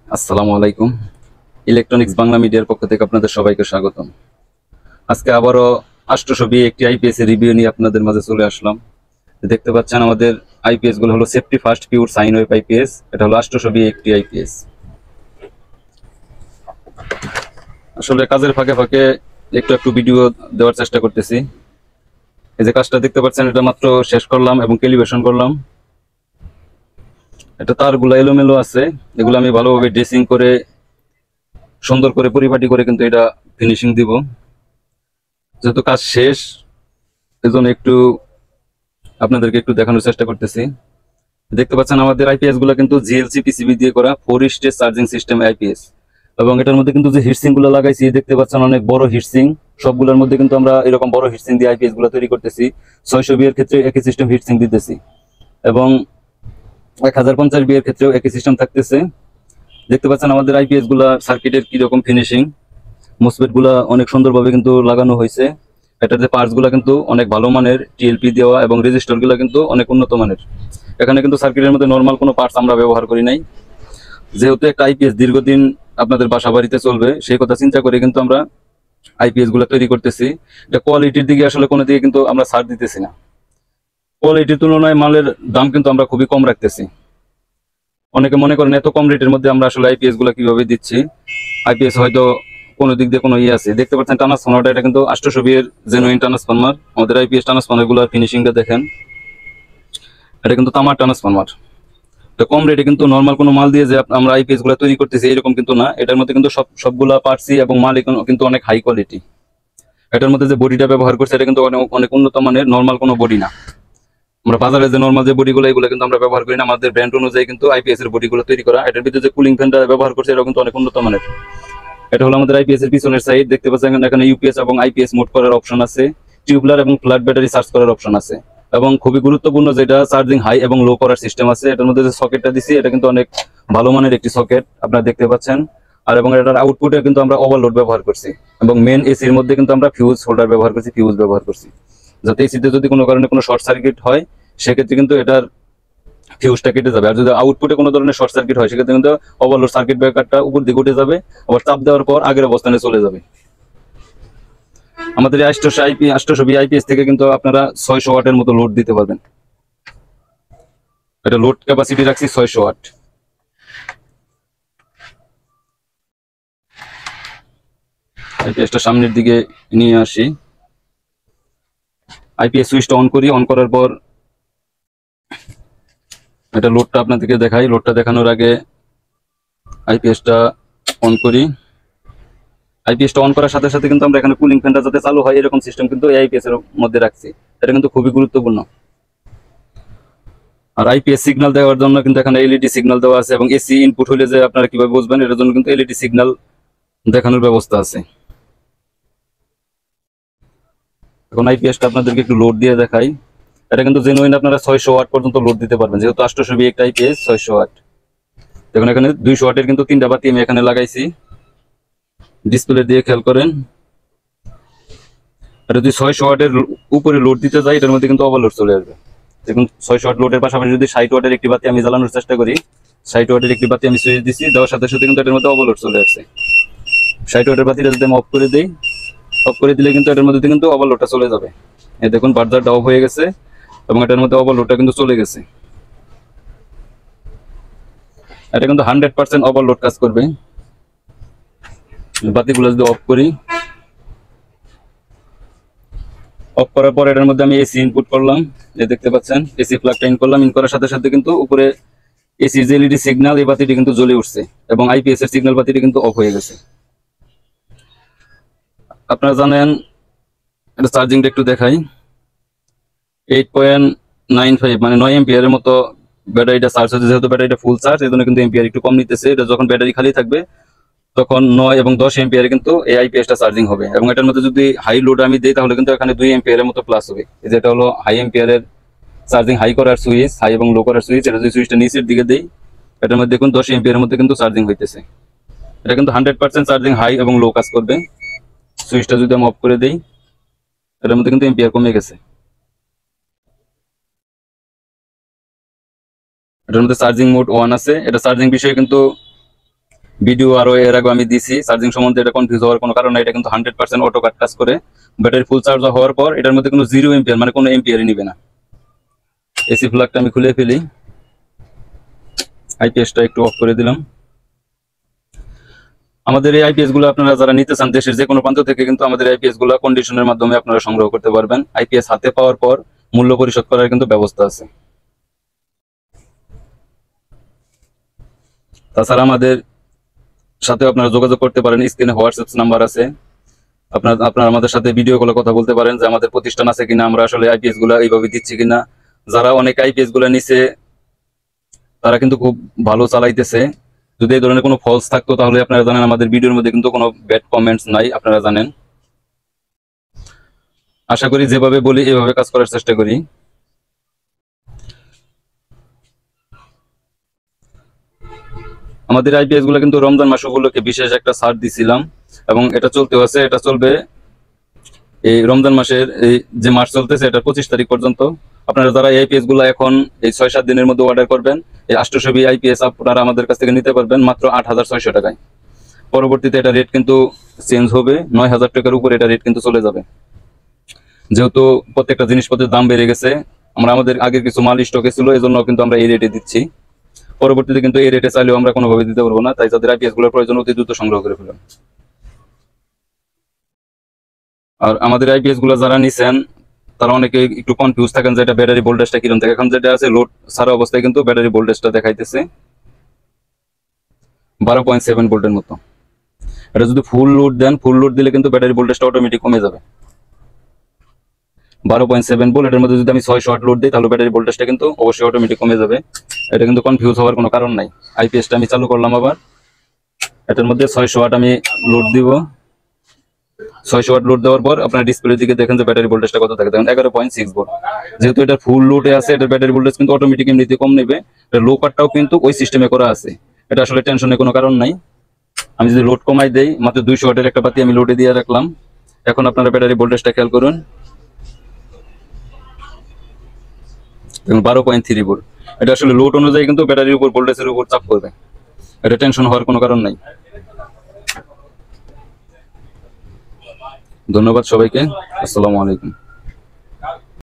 আসসালামু আলাইকুম। ইলেকট্রনিক্স বাংলা মিডিয়ার পক্ষ থেকে আপনাদের সবাইকে স্বাগতম। আজকে আবারও 800 একটি আইপিএস এর রিভিউ নিয়ে আপনাদের মাঝে চলে আসলাম। দেখতে পাচ্ছেন আমাদের আইপিএস গুলো হলো safety first pure sine wave IPS. এটা হলো 800 একটি আইপিএস। আসলে কাজের ফাঁকে ফাঁকে একটু একটু ভিডিও দেওয়ার চেষ্টা করতেছি। এই যে কাজটা দেখতে পাচ্ছেন, এটা মাত্র শেষ করলাম এবং ক্যালিব্রেশন করলাম। এটা তারগুলো এলোমেলো আছে, এগুলো আমি ভালোভাবে ড্রেসিং করে সুন্দর করে পরিপাটি করে কিন্তু এটা ফিনিশিং দিব। যেহেতু কাজ শেষ, এজন্য একটু আপনাদেরকে একটু দেখানোর চেষ্টা করতেছি। দেখতে পাচ্ছেন আমাদের আইপিএস গুলো কিন্তু জিএলসি পিসিবি দিয়ে করা 4 স্টেজ চার্জিং সিস্টেম আইপিএস, এবং এটার মধ্যে কিন্তু যে হিটসিং গুলো লাগাইছি দেখতে পাচ্ছেন অনেক বড় হিটসিং। সবগুলোর মধ্যে কিন্তু আমরা এরকম বড় হিটসিং দিয়ে আইপিএস গুলো তৈরি করতেছি। 600 এর ক্ষেত্রে একই সিস্টেম হিটসিং দিতেছি, এবং 1050 এর ক্ষেত্রেও একই সিস্টেম থাকতেছে। দেখতে পাচ্ছেন আমাদের আইপিএস গুলা সার্কিটের কিরকম ফিনিশিং, মোসফেট গুলা অনেক সুন্দরভাবে কিন্তু লাগানো হয়েছে। এটার যে পার্টস গুলা কিন্তু অনেক ভালো মানের টিএলপি দেওয়া, এবং রেজিস্টার গুলা কিন্তু অনেক উন্নত মানের। এখানে কিন্তু সার্কিটের মধ্যে নর্মাল কোনো পার্টস আমরা ব্যবহার করি নাই। যেহেতু একটা আইপিএস দীর্ঘদিন আপনাদের বাসা বাড়িতে চলবে, সেই কথা চিন্তা করে কিন্তু আমরা আইপিএস গুলা তৈরি করতেছি। এটা কোয়ালিটির দিকে আসলে কোনো দিকে কিন্তু আমরা ছাড় দিতেছি না। কোয়ালিটির তুলনায় মালের দাম কিন্তু আমরা খুবই কম রাখতেছি। অনেকে মনে করেন এত কম রেটের মধ্যে আমরা আসলে আইপিএস গুলা কিভাবে দিচ্ছি। আইপিএস হয়তো কোনো দিক দিয়ে কোনো আছে। দেখতে পাচ্ছেন ট্রান্সফর্মারটা, এটা কিন্তু 800 এর জেনুইন ট্রান্সফর্মার। আমাদের আইপিএস ট্রান্সফর্মার গুলোর ফিনিশিংটা দেখেন, এটা কিন্তু তামার ট্রান্সফর্মার। তো কম রেটে কিন্তু নর্মাল কোনো মাল দিয়ে যে আমরা আইপিএস গুলো তৈরি করতেছি এরকম কিন্তু না। এটার মধ্যে কিন্তু সবগুলা পার্টসই এবং মাল কিন্তু অনেক হাই কোয়ালিটি। এটার মধ্যে যে বডিটা ব্যবহার করছে এটা কিন্তু অনেক অনেক উন্নত মানের, নর্মাল কোনো বডি না। আমরা বাজারে যে নর্মাল যে বডিগুলো এগুলো কিন্তু আমরা ব্যবহার করি না। আমাদের ব্র্যান্ড অনুযায়ী কিন্তু আইপিএস এর বডিগুলো তৈরি করা। এটার ভিতরে যে কুলিং ফ্যানটা ব্যবহার করছে এটা কিন্তু অনেক উন্নত মানের। এটা হলো আমাদের আইপিএস এর পিছনের সাইড। দেখতে পাচ্ছেন এখানে ইউপিএস এবং আইপিএস মোড করার অপশন আছে, টিউবলার এবং ফ্ল্যাট ব্যাটারি চার্জ করার অপশন আছে, এবং খুবই গুরুত্বপূর্ণ যেটা চার্জিং হাই এবং লো করার সিস্টেম আছে। এটার মধ্যে যে সকেটটা দিছি এটা কিন্তু অনেক ভালো মানের একটি সকেট, আপনারা দেখতে পাচ্ছেন। আর এবং এটার আউটপুটে কিন্তু আমরা ওভারলোড ব্যবহার করছি, এবং মেন এসির মধ্যে কিন্তু আমরা ফিউজ হোল্ডার ব্যবহার করছি, ফিউজ ব্যবহার করছি, যাতে এসিতে যদি কোনো কারণে কোনো শর্ট সার্কিট হয় সেক্ষেত্রে কিন্তু এটার ফিউজটা কেটে যাবে। আর যদি আউটপুটে কোনো ধরনের শর্ট সার্কিট হয় সেক্ষেত্রে কিন্তু ওভারলোড সার্কিট ব্রেকারটা উপর দিকে উঠে যাবে, আবার চাপ দেওয়ার পর আগের অবস্থানে চলে যাবে। আমাদের এই 800 আইপিএস থেকে কিন্তু আপনারা 600 ওয়াটের মতো লোড দিতে পারবেন। এটা লোড ক্যাপাসিটি রাখছি 600 ওয়াট। আইপিএসটা সামনের দিকে নিয়ে আসি। আইপিএস সুইচটা অন করি। অন করার পর এটা লোডটা আপনাদেরকে দেখাই। লোডটা দেখানোর আগে আইপিএসটা অন করি। আইপিএসটা অন করার সাথে সাথে কিন্তু আমরা এখানে কুলিং ফ্যানটা যাতে চালু হয় এরকম সিস্টেম কিন্তু এই আইপিএস এর মধ্যে রাখছি। এটা কিন্তু খুবই গুরুত্বপূর্ণ। আর আইপিএস সিগন্যাল দেওয়ার জন্য কিন্তু এখানে এলইডি সিগন্যাল দেওয়া আছে, এবং এসি ইনপুট হলে যে আপনারা কিভাবে বুঝবেন এটার জন্য কিন্তু এলইডি সিগন্যাল দেখানোর ব্যবস্থা আছে। এখন আইপিএসটা আপনাদেরকে একটু লোড দিয়ে দেখাই। এটা কিন্তু জেনুইন আপনারা 600 ওয়াট পর্যন্ত লোড দিতে পারবেন, যেহেতু 800 একটা আইপিএস 600 ওয়াট। দেখুন এখানে 200 ওয়াটের কিন্তু 3টা বাতি আমি এখানে লাগাইছি। ডিসপ্লে দিয়ে খেয়াল করেন, এটা যদি 600 ওয়াটের উপরে লোড দিতে যাই এটার মধ্যে কিন্তু ওভারলোড চলে আসবে। দেখুন 600 ওয়াট লোডের পাশাপাশি যদি 60 ওয়াটের একটি বাতি আমি জ্বালানোর চেষ্টা করি, 60 ওয়াটের একটি বাতি আমি সুইচ দিচ্ছি, দেওয়ার সাথে সাথে কিন্তু এটার মধ্যে ওভারলোড চলে আসছে। 60 ওয়াটের বাতিটা যদি আমি অফ করে দিই, অফ করে দিলে কিন্তু এটার মধ্যে কিন্তু ওভারলোডটা চলে যাবে। এই দেখুন বার্জারটা অফ হয়ে গেছে এবং এটার মধ্যে ওভারলোডটা কিন্তু চলে গেছে। এটা কিন্তু 100% ওভারলোড কাজ করবে। বাতিগুলো যদি অফ করি, অফ করার পর এটার মধ্যে আমি এসি ইনপুট করলাম, এই দেখতে পাচ্ছেন এসি প্লাগটা ইন করলাম। ইন করার সাথে সাথে কিন্তু উপরে এসির যে এলইডি সিগন্যাল এই বাতিটি কিন্তু জ্বলে উঠছে, এবং আইপিএস এর সিগন্যাল বাতিটি কিন্তু অফ হয়ে গেছে। আপনারা জানেন এটা চার্জিংটা একটু দেখাই। 8.95 মানে 9 এম্পিয়ারের মতো ব্যাটারিটা চার্জ হচ্ছে। যেহেতু ব্যাটারিটা ফুল চার্জ এই জন্য কিন্তু এম্পিয়ার একটু কম নিতেছে। এটা যখন ব্যাটারি খালি থাকবে তখন 9 এবং 10 এম্পিয়ারে কিন্তু এই আইপিএসটা চার্জিং হবে, এবং এটার মধ্যে যদি হাই লোড আমি দিই তাহলে কিন্তু এখানে 2 এম্পিয়ারের মতো প্লাস হবে। যেটা হলো হাই এম্পিয়ারের চার্জিং, হাই করার সুইচ, হাই এবং লো করার সুইচ। এটা যদি সুইচটা নিচের দিকে দেই এটার মধ্যে দেখুন 10 এম্পিয়ারের মধ্যে কিন্তু চার্জিং হইতেছে। এটা কিন্তু 100% চার্জিং হাই এবং লো কাজ করবে। সুইচটা যদি আমি অফ করে দেই এটার মধ্যে কিন্তু এম্পিয়ার কমে গেছে। এটার মধ্যে চার্জিং মোড 1 আছে। এটা চার্জিং বিষয়ে কিন্তু ভিডিও আরো এর আগে আমি দিছি, চার্জিং সম্বন্ধে এটা কনফিউজ হওয়ার কোনো কারণ নাই। এটা কিন্তু 100% অটো কাট কাজ করে। ব্যাটারি ফুল চার্জ হওয়ার পর এটার মধ্যে কোনো 0 এম্পিয়ার মানে কোনো এম্পিয়ারই নিবে না। এসি প্লাগটা আমি খুলে ফেলি, আইপিএসটা একটু অফ করে দিলাম। আমাদের এই আইপিএস গুলো আপনারা যারা নিতে চান দেশের যে কোনো প্রান্ত থেকে কিন্তু আমাদের আইপিএস গুলো কন্ডিশনের মাধ্যমে আপনারা সংগ্রহ করতে পারবেন। আইপিএস হাতে পাওয়ার পর মূল্য পরিশোধ করার কিন্তু ব্যবস্থা আছে। তাছাড়া আমাদের সাথে আপনারা যোগাযোগ করতে পারেন, স্ক্রিনে হোয়াটসঅ্যাপ নাম্বার আছে। আপনারা আমাদের সাথে ভিডিও কলে কথা বলতে পারেন যে আমাদের প্রতিষ্ঠান আছে কিনা, আমরা আসলে আইপিএস গুলা এইভাবে দিচ্ছি কিনা। যারা অনেক আইপিএস গুলা নিছে তারা কিন্তু খুব ভালো চালাইতেছে। যদি এই ধরনের কোনো ফলস থাকতো তাহলে আপনারা জানেন আমাদের ভিডিওর মধ্যে কিন্তু কোনো ব্যাড কমেন্টস নাই, আপনারা জানেন। আশা করি যেভাবে বলি এভাবে কাজ করার চেষ্টা করি। আমাদের আইপিএস গুলো কিন্তু রমজান মাস উপলক্ষে বিশেষ একটা ছাড় দিছিলাম এবং এটা চলতে আছে, এটা চলবে এই রমজান মাসের এই যে মাস চলতেছে এটা 25 তারিখ পর্যন্ত। আপনারা যারা আইপিএস গুলো এখন এই 6-7 দিনের মধ্যে অর্ডার করবেন, এই 800 আইপিএস আপনারা আমাদের কাছ থেকে নিতে পারবেন মাত্র 8600 টাকায়। পরবর্তীতে এটা রেট কিন্তু চেঞ্জ হবে, 9000 টাকার উপরে এটা রেট কিন্তু চলে যাবে। যেহেতু প্রত্যেকটা জিনিসপত্রের দাম বেড়ে গেছে, আমাদের আগের কিছু মাল স্টকে ছিল, এই জন্য কিন্তু আমরা এই রেটে দিচ্ছি। পরবর্তীতে কিন্তু এই রেটে চাইলেও আমরা কোনোভাবে দিতে পারবো না, তাই যাদের আইপিএস গুলোর প্রয়োজন অতি দ্রুত সংগ্রহ করে ফেলুন। আর আমাদের আইপিএস গুলো যারা নিছেন তারা অনেকে একটু কনফিউজ থাকেন যে এটা ব্যাটারি ভোল্টেজটা কিরকম থাকে। এখন যেটা আছে লোড ছাড়া অবস্থায় কিন্তু ব্যাটারি ভোল্টেজটা দেখাইতেছে 12.7 ভোল্টের মতো। এটা যদি ফুল লোড দেন, ফুল লোড দিলে কিন্তু ব্যাটারি ভোল্টেজটা অটোমেটিক কমে যাবে 12.7 ভোল্ট। এটার মধ্যে যদি আমি 600 ওয়াট লোড দিই তাহলে ব্যাটারি ভোল্টেজটা কিন্তু অবশ্যই অটোমেটিক কমে যাবে। এটা কিন্তু কনফিউজ হওয়ার কোনো কারণ নাই। আইপিএসটা আমি চালু করলাম, আবার এটার মধ্যে 600 ওয়াট আমি লোড দিব। 600 ওয়াট লোড দেওয়ার পর আপনার ডিসপ্লের দিকে দেখেন যে ব্যাটারি ভোল্টেজটা কত থাকে, দেখেন 11.6 ভোল্ট। যেহেতু এটা ফুল লোডে আছে, এটার ব্যাটারি ভোল্টেজ কিন্তু অটোমেটিক এমনিতে কম নেবে। লো কাটটাও কিন্তু ওই সিস্টেমে করা আছে, এটা আসলে টেনশনের কোনো কারণ নাই। আমি যদি লোড কমাই দেই, মাত্র 200 ওয়াটের একটা বাতি আমি লোডে দিয়ে রাখলাম। এখন আপনারা ব্যাটারি ভোল্টেজটা খেয়াল করুন, 12.3 ভোল্ট। এটা আসলে লোড অনুযায়ী কিন্তু ব্যাটারির উপর ভোল্টেজের উপর চাপ করবে, এটা টেনশন হওয়ার কোনো কারণ নাই। ধন্যবাদ সবাইকে, আসসালামু আলাইকুম।